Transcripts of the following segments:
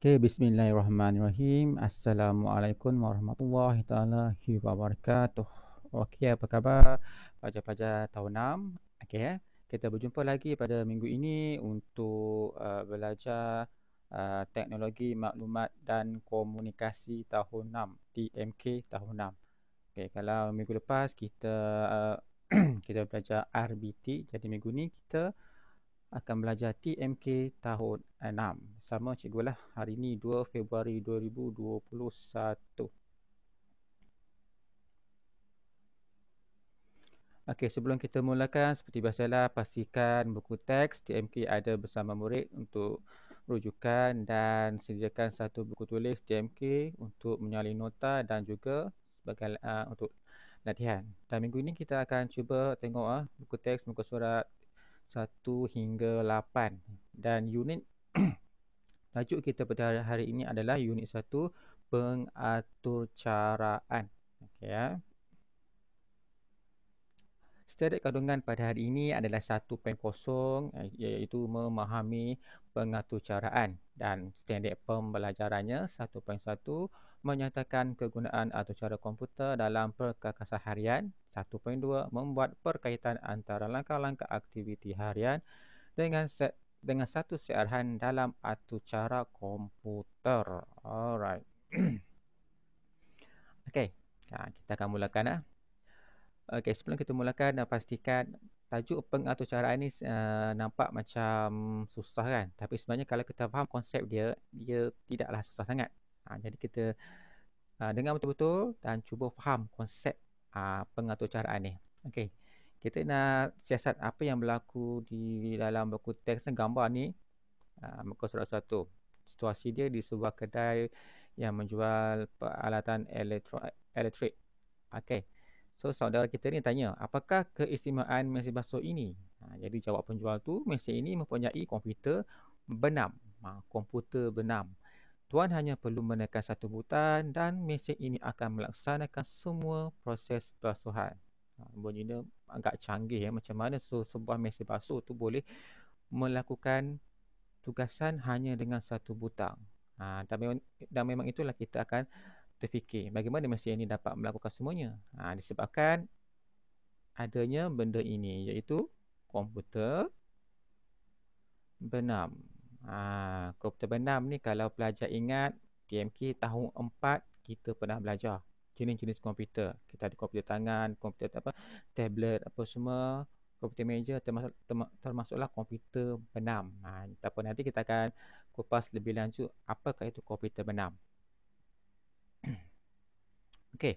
Okay, bismillahirrahmanirrahim. Assalamualaikum warahmatullahi taala wabarakatuh. Okey, apa khabar pelajar-pelajar tahun 6? Okey, kita berjumpa lagi pada minggu ini untuk belajar teknologi maklumat dan komunikasi tahun 6, TMK tahun 6. Okey, kalau minggu lepas kita uh, kita belajar RBT, jadi minggu ni kita akan belajar TMK tahun 6 sama cikgu lah. Hari ini 2 Februari 2021. Okey, sebelum kita mulakan, seperti biasalah, pastikan buku teks TMK ada bersama murid untuk rujukan dan sediakan satu buku tulis TMK untuk menyalin nota dan juga sebagai untuk latihan. Dan minggu ini kita akan cuba tengok buku teks muka surat 1 hingga 8 dan unit tajuk kita pada hari ini adalah unit 1, pengaturcaraan. Okey ya. Standard kandungan pada hari ini adalah 1.0 iaitu memahami pengaturcaraan, dan standard pembelajarannya 1.1 menyatakan kegunaan aturcara komputer dalam perkakasan harian. 1.2 membuat perkaitan antara langkah-langkah aktiviti harian dengan satu set arahan dalam aturcara komputer. Alright. Okey, kita akan mulakan. Okey, sebelum kita mulakan, pastikan tajuk pengaturcaraan ni nampak macam susah kan? Tapi sebenarnya kalau kita faham konsep dia, dia tidaklah susah sangat. Jadi kita dengar betul-betul dan cuba faham konsep pengaturcaraan ni. Okey, kita nak siasat apa yang berlaku di dalam buku teks gambar ni. Muka surat 1. Situasi dia di sebuah kedai yang menjual peralatan elektrik. Okey. So, saudara kita ni tanya, apakah keistimewaan mesin basuh ini? Jadi jawab penjual tu, mesin ini mempunyai komputer benam. Komputer benam. Tuan hanya perlu menekan satu butang dan mesin ini akan melaksanakan semua proses basuhan. Bunyinya agak canggih ya. Macam mana sebuah mesin basuh tu boleh melakukan tugasan hanya dengan satu butang. Dan memang itulah kita akan terfikir bagaimana mesin ini dapat melakukan semuanya. Disebabkan adanya benda ini, iaitu komputer benam. Komputer benam ni kalau pelajar ingat TMK tahun 4 kita pernah belajar jenis-jenis komputer. Kita ada komputer tangan, komputer tablet apa semua, komputer meja, termasuklah komputer benam. Tapi nanti kita akan kupas lebih lanjut apakah itu komputer benam. Okey,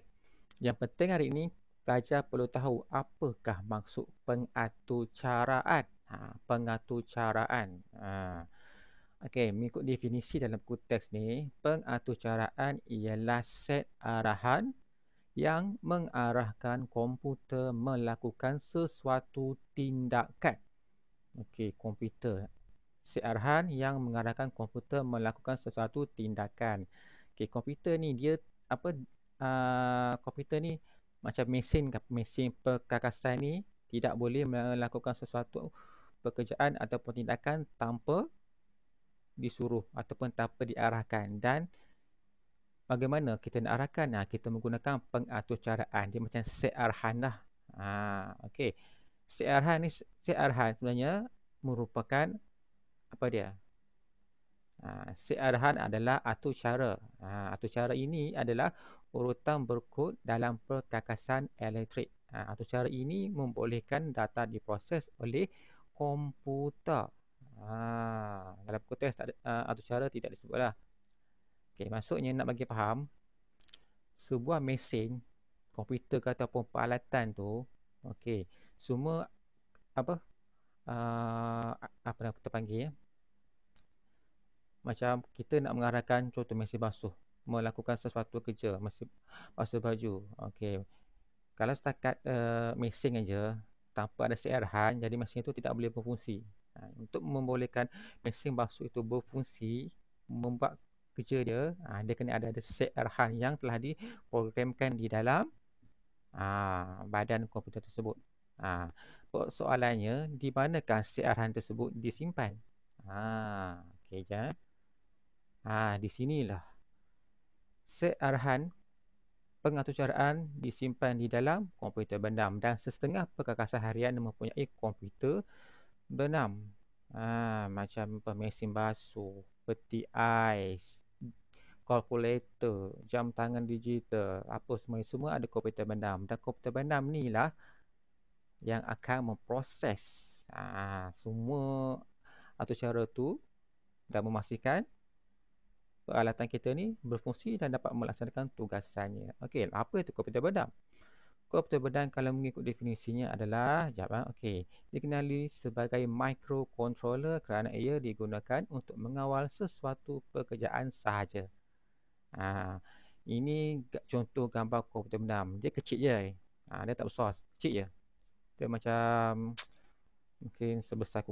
yang penting hari ini pelajar perlu tahu apakah maksud pengaturcaraan. Pengaturcaraan. Okey, mengikut definisi dalam buku teks ni, pengaturcaraan ialah set arahan yang mengarahkan komputer melakukan sesuatu tindakan. Okey, komputer. Set arahan yang mengarahkan komputer melakukan sesuatu tindakan. Okey, komputer ni dia apa? Komputer ni macam mesin perkakasan ni tidak boleh melakukan sesuatu pekerjaan ataupun tindakan tanpa disuruh ataupun tanpa diarahkan. Dan bagaimana kita nak arahkan? Kita menggunakan pengaturcaraan. Dia macam set arahan lah. Okey. Set arahan sebenarnya merupakan apa dia? Set arahan adalah aturcara. Aturcara ini adalah urutan berkod dalam perkakasan elektrik. Aturcara ini membolehkan data diproses oleh komputer. Dalam buku teks aturcara tidak disebutlah. Okey, maksudnya nak bagi faham, sebuah mesin, komputer ataupun peralatan tu, okey, semua apa nama kita panggil macam kita nak mengarahkan contoh mesin basuh melakukan sesuatu kerja, mesin basuh baju. Okey. Kalau setakat mesin aja tanpa ada set arahan, jadi mesin itu tidak boleh berfungsi. Untuk membolehkan mesin basuh itu berfungsi, membuat kerja dia, dia kena ada set arahan yang telah diprogramkan di dalam badan komputer tersebut. Soalannya, di manakah set arahan tersebut disimpan? Okey je. Di sinilah set arahan pengaturcaraan disimpan di dalam komputer benam dan setengah perkakasan harian mempunyai komputer benam. Macam mesin basuh, peti ais, kalkulator, jam tangan digital, apa semua ada komputer benam. Dan komputer benam ni lah yang akan memproses semua aturcara tu dan memastikan peralatan kita ni berfungsi dan dapat melaksanakan tugasannya. Okey, apa itu komputer benam? Komputer benam kalau mengikut definisinya adalah, dikenali sebagai microcontroller kerana ia digunakan untuk mengawal sesuatu pekerjaan sahaja. Ini contoh gambar komputer benam. Dia kecil je. Dia tak besar, kecil je. Dia macam mungkin sebesar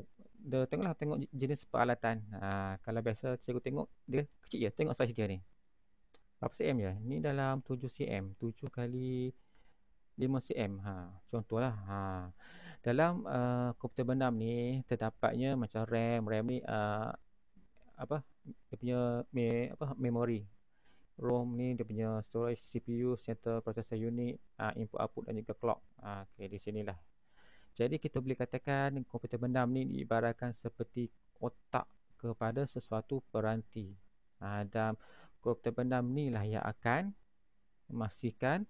dia tengok jenis peralatan. Kalau biasa cikgu tengok dia kecil je. Tengok saiz dia ni. Berapa cm je? Ni dalam 7 cm. 7 kali 5 cm. Contohlah. Dalam komputer benam ni terdapatnya macam RAM. RAM ni dia punya memori. ROM ni dia punya storage, CPU, central processor unit, input output dan juga clock. Okey, di sinilah. Jadi kita boleh katakan komputer benam ni diibaratkan seperti otak kepada sesuatu peranti. Dan komputer benam ni lah yang akan memastikan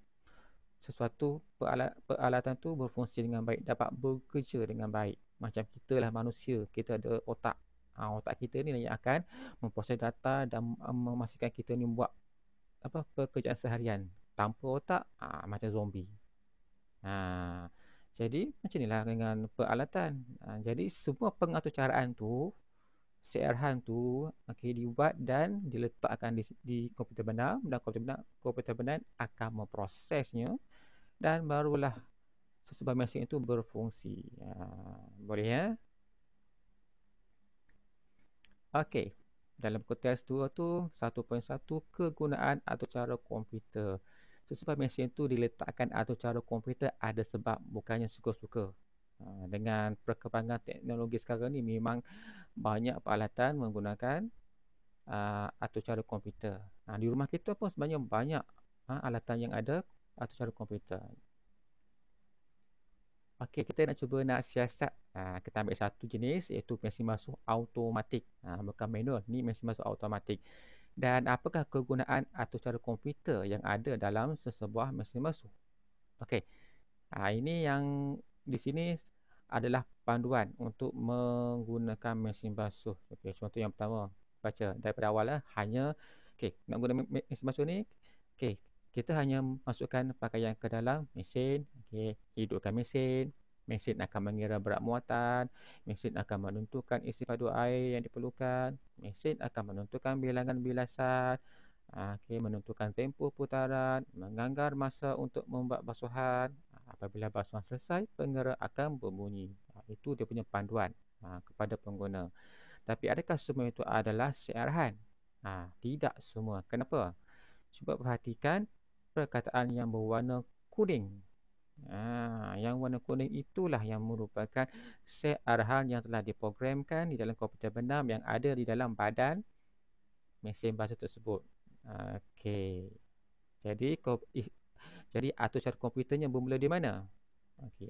sesuatu peralatan tu berfungsi dengan baik, dapat bekerja dengan baik. Macam kita lah manusia, kita ada otak. Otak kita ni lah yang akan memproses data dan memastikan kita ni buat pekerjaan seharian. Tanpa otak, macam zombie. Jadi macam inilah dengan peralatan. Jadi semua pengaturcaraan tu, arahan tu dibuat dan diletakkan di komputer benam dan komputer benam akan memprosesnya dan barulah sesebuah mesin itu berfungsi. Boleh ya? Okey. Dalam konteks 2 tu 1.1 kegunaan aturcara komputer. Sesebuah mesin tu diletakkan aturcara komputer ada sebab, bukannya suka-suka. Dengan perkembangan teknologi sekarang ni memang banyak peralatan menggunakan aturcara komputer. Di rumah kita pun sebenarnya banyak alatan yang ada aturcara komputer. Okey, kita nak cuba nak siasat. Kita ambil satu jenis iaitu mesin basuh automatik. Bukan manual, ni mesin basuh automatik. Dan apakah kegunaan aturcara komputer yang ada dalam sesebuah mesin basuh? Okey. Ini yang di sini adalah panduan untuk menggunakan mesin basuh. Okey, contoh yang pertama. Baca daripada awal lah. Nak guna mesin basuh ni, kita hanya masukkan pakaian ke dalam mesin. Hidupkan mesin. Mesin akan mengira berat muatan. Mesin akan menentukan isi padu air yang diperlukan. Mesin akan menentukan bilangan bilasan. Menentukan tempoh putaran. Menganggar masa untuk membuat basuhan. Apabila basuhan selesai, penggera akan berbunyi. Itu dia punya panduan kepada pengguna. Tapi adakah semua itu adalah arahan? Tidak semua. Kenapa? Cuba perhatikan perkataan yang berwarna kuning. Yang warna kuning itulah yang merupakan set arahan yang telah diprogramkan di dalam komputer benam yang ada di dalam badan mesin basuh tersebut. Jadi aturcara komputernya bermula di mana?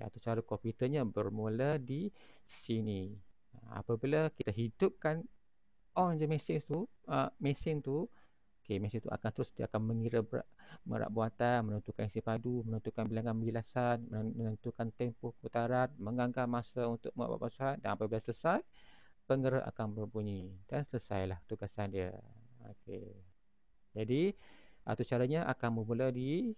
Aturcara komputernya bermula di sini. Apabila kita hidupkan on je mesin tu, mesin tu akan terus dia akan mengira berat buatan, menentukan isi padu, menentukan bilangan bilasan, menentukan tempoh putaran, menganggar masa untuk membuat basuhan, dan apabila selesai, penggera akan berbunyi dan selesailah tugasan dia. Jadi aturcaranya akan bermula di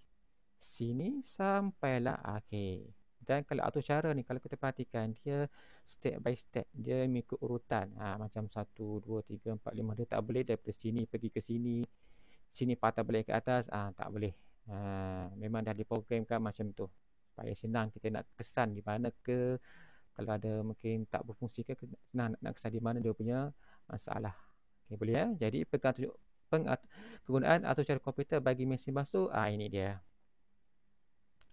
sini sampailah akhir. Dan kalau aturcara ni, kalau kita perhatikan, dia step by step, dia mengikut urutan. Macam 1, 2, 3, 4, 5. Dia tak boleh daripada sini pergi ke sini, sini patah balik ke atas. Tak boleh. Memang dah diprogramkan macam tu, supaya senang kita nak kesan di mana ke. Kalau ada mungkin tak berfungsi ke, senang nak kesan di mana dia punya masalah. Boleh ya. Jadi kegunaan aturcara komputer bagi mesin basuh, ini dia.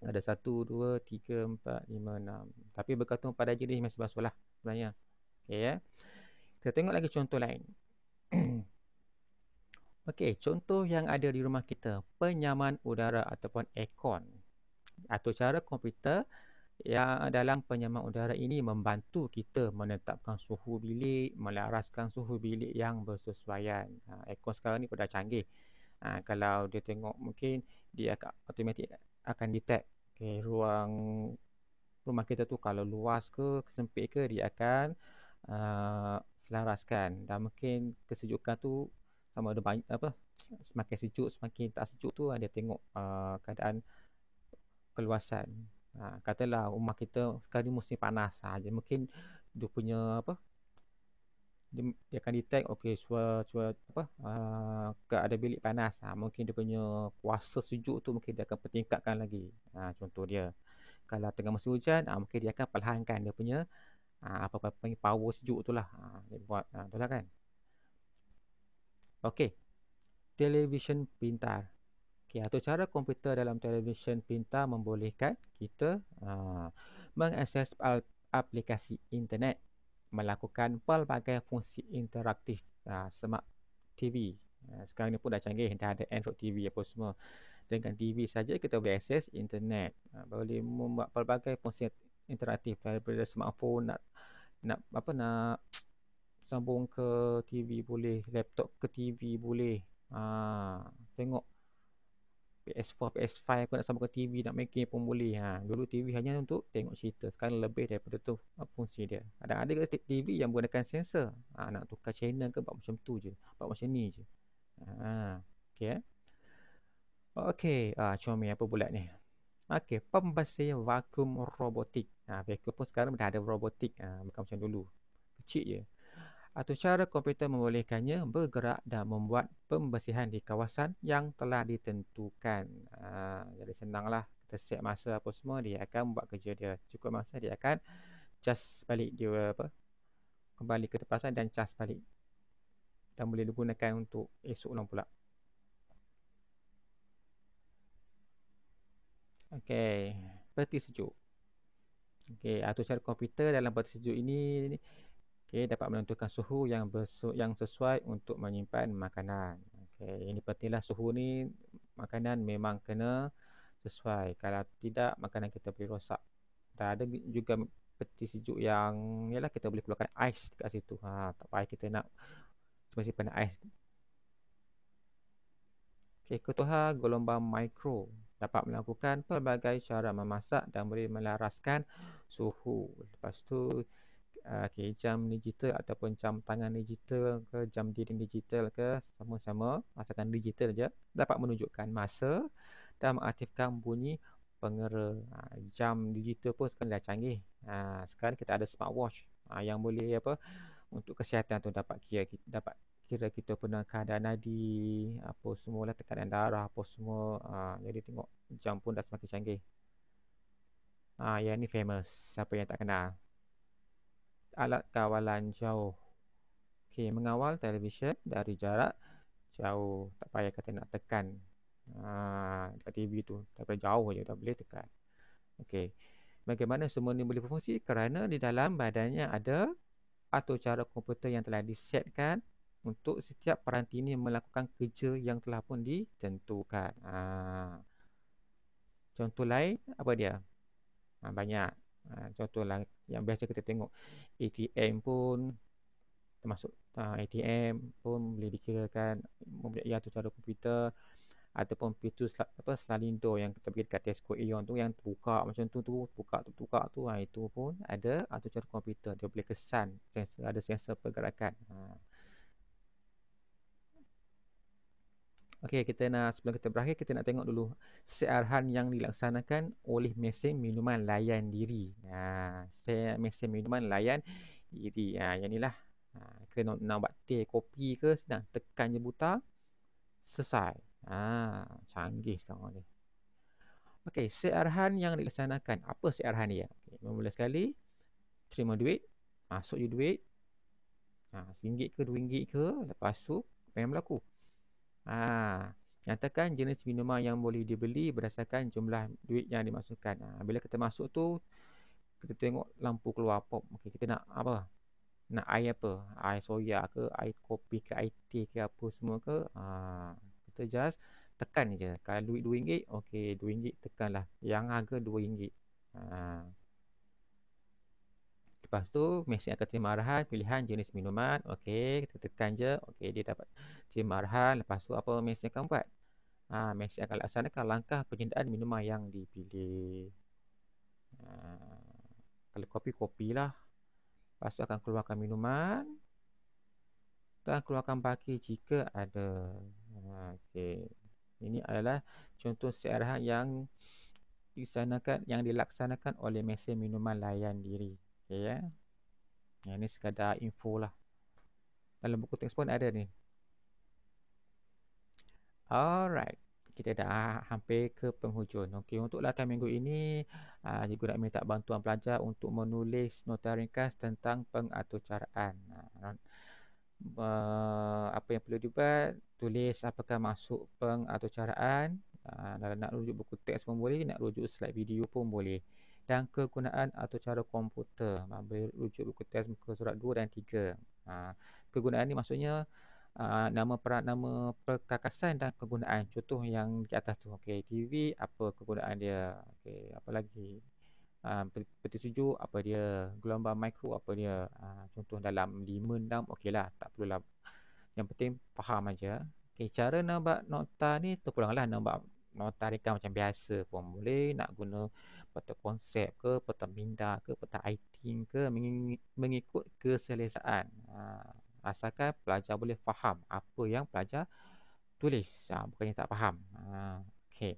Ada 1, 2, 3, 4, 5, 6. Tapi bergantung pada jenis mesin basuh lah sebenarnya. Ya. Kita tengok lagi contoh lain. Okey, contoh yang ada di rumah kita, penyaman udara ataupun aircon. Atau cara komputer yang dalam penyaman udara ini membantu kita menetapkan suhu bilik, melaraskan suhu bilik yang bersesuaian. Aircon sekarang ni dah canggih. Kalau dia tengok mungkin dia akan automatik akan detect ruang rumah kita tu kalau luas ke sempit ke, dia akan selaraskan. Dan mungkin kesejukan tu sama ada banyak apa, semakin sejuk semakin tak sejuk tu dia tengok keadaan keluasan. Katalah rumah kita sekarang ni musim panas, jadi mungkin dia punya apa, dia akan detect okey keadaan bilik panas. Mungkin dia punya kuasa sejuk tu mungkin dia akan pertingkatkan lagi. Contoh dia. Kalau tengah musim hujan, mungkin dia akan perlahankan dia punya apa panggil power sejuk tu lah. Dia buat tu lah kan. Okey, televisyen pintar. Okey, atau cara komputer dalam televisyen pintar membolehkan kita mengakses aplikasi internet, melakukan pelbagai fungsi interaktif. Smart TV. Sekarang ni pun dah canggih, dah ada Android TV apa semua. Dengan TV saja kita boleh akses internet. Boleh membuat pelbagai fungsi interaktif daripada smartphone nak sambung ke TV boleh, laptop ke TV boleh. Tengok PS4, PS5 aku nak sambung ke TV, nak main game pun boleh. Dulu TV hanya untuk tengok cerita, sekarang lebih daripada tu fungsi dia. Ada TV yang menggunakan sensor. Nak tukar channel ke, buat macam tu je, buat macam ni je. Okey. Okey, comel apa pula ni? Okey, pembersih vakum robotik. Vakum pun sekarang dah ada robotik, bukan macam dulu. Kecil je. Atau cara komputer membolehkannya bergerak dan membuat pembersihan di kawasan yang telah ditentukan. Jadi senanglah, kita set masa apa semua, dia akan buat kerja dia. Cukup masa dia akan cas balik dia kembali ke tepasan dan cas balik. Dan boleh digunakan untuk esok ulang pula. Okey, peti sejuk. Okey, atau cara komputer dalam peti sejuk ini dapat menentukan suhu yang sesuai untuk menyimpan makanan. Ini pentinglah, suhu ni makanan memang kena sesuai. Kalau tidak, makanan kita boleh rosak. Dan ada juga peti sejuk yang yalah, kita boleh keluarkan ais dekat situ. Tak payah kita nak simpan ais. Ketuhan gelombang mikro dapat melakukan pelbagai cara memasak dan boleh melaraskan suhu. Lepas tu jam digital ataupun jam tangan digital ke jam dinding digital ke, sama-sama masakan digital je, dapat menunjukkan masa dan mengaktifkan bunyi pengera. Jam digital pun sekarang dah canggih. Sekarang kita ada smartwatch yang boleh untuk kesihatan tu, dapat kira kita punya keadaan nadi, apa semualah, tekanan darah apa semua. Jadi tengok jam pun dah semakin canggih. Yang ni famous, siapa yang tak kenal? Alat kawalan jauh. Mengawal televisyen dari jarak jauh. Tak payah kata nak tekan dekat TV tu, daripada jauh je dah boleh tekan. Bagaimana semua ni boleh berfungsi? Kerana di dalam badannya ada atau cara komputer yang telah disetkan untuk setiap peranti ini melakukan kerja yang telah pun ditentukan. Contoh lain apa dia? Banyak. Contoh lah yang biasa kita tengok, ATM pun termasuk ATM pun boleh dikirakan mempunyai atau cara komputer. Ataupun pintu Selalindo yang kita pergi dekat Tesco Aeon tu, yang terbuka macam tu, terbuka tu, itu pun ada atau cara komputer. Dia boleh kesan sensor, ada sensor pergerakan. Sebelum kita berakhir, kita nak tengok dulu searahan yang dilaksanakan oleh mesin minuman layan diri. Mesin minuman layan diri. Yang ni lah. Kita nak buat teh, kopi ke, sedang tekan je butang, selesai. Canggih sekarang ni. Searahan yang dilaksanakan. Apa searahan dia? Mula sekali, terima duit, masuk je duit. RM1 ke RM2 ke, lepas tu apa yang berlaku? Nyatakan jenis minuman yang boleh dibeli berdasarkan jumlah duit yang dimasukkan. Bila kita masuk tu, kita tengok lampu keluar pop. Kita nak apa? Nak air apa? Air soya ke, air kopi ke, air teh ke apa semua ke. Kita just tekan je. Kalau duit RM2, okey RM2 tekanlah. Yang harga RM2. Ha. Lepas tu, mesin akan terima arahan pilihan jenis minuman. Okey, kita tekan je. Okey, dia dapat terima arahan. Lepas tu apa mesin akan buat? Mesin akan laksanakan langkah penyediaan minuman yang dipilih. Ha. Kalau kopi, kopilah. Lepas tu akan keluarkan minuman dan keluarkan baki jika ada. Okey. Ini adalah contoh searahan yang dilaksanakan oleh mesin minuman layan diri. Okey ya. Yang ini sekadar info lah. Dalam buku teks pun ada ni. Alright. Kita dah hampir ke penghujung. Okey, untuk latihan minggu ini, cikgu nak minta bantuan pelajar untuk menulis nota ringkas tentang pengaturcaraan. Apa yang perlu dibuat, tulis apakah maksud pengaturcaraan. Kalau nak rujuk buku teks pun boleh, nak rujuk slide video pun boleh. Dan kegunaan aturcara komputer. Boleh rujuk buku teks muka surat 2 dan 3. Kegunaan ni maksudnya nama perkakasan dan kegunaan. Contoh yang di atas tu. Okey, TV apa kegunaan dia? Okey, apa lagi? Peti sejuk apa dia? Gelombang mikro apa dia? Contoh dalam 5 6 okeylah, tak perlulah. Yang penting faham aja. Okey, cara nak buat nota ni terpulanglah nak buat nota ringkas macam biasa pun boleh. Nak guna peta konsep ke, peta minda ke, peta item ke, mengikut keselesaan. Asalkan pelajar boleh faham apa yang pelajar tulis. Bukannya tak faham. Okey.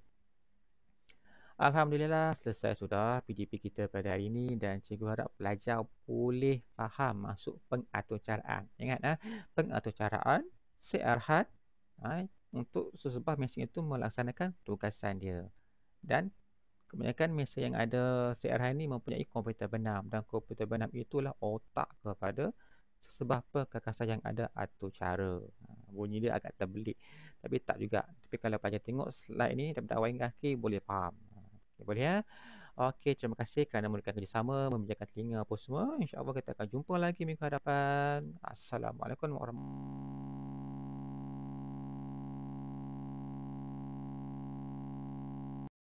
Alhamdulillah, selesai sudah PDP kita pada hari ini dan cikgu harap pelajar boleh faham maksud pengaturcaraan. Ingat, pengaturcaraan searahan untuk sesebah mesin itu melaksanakan tugasan dia. Dan kebanyakan mesin yang ada searahan ini mempunyai komputer benam dan komputer benam itulah otak kepada sesebah perkakasan yang ada aturcara. Bunyi dia agak terbelit tapi tak juga. Tapi kalau pelajar tengok slide ni daripada awal hingga akhir boleh faham. Okay, boleh ya? Okey, terima kasih kerana memberikan kerjasama, membiarkan telinga apa semua. InsyaAllah kita akan jumpa lagi minggu hadapan. Assalamualaikum warahmatullahi wabarakatuh.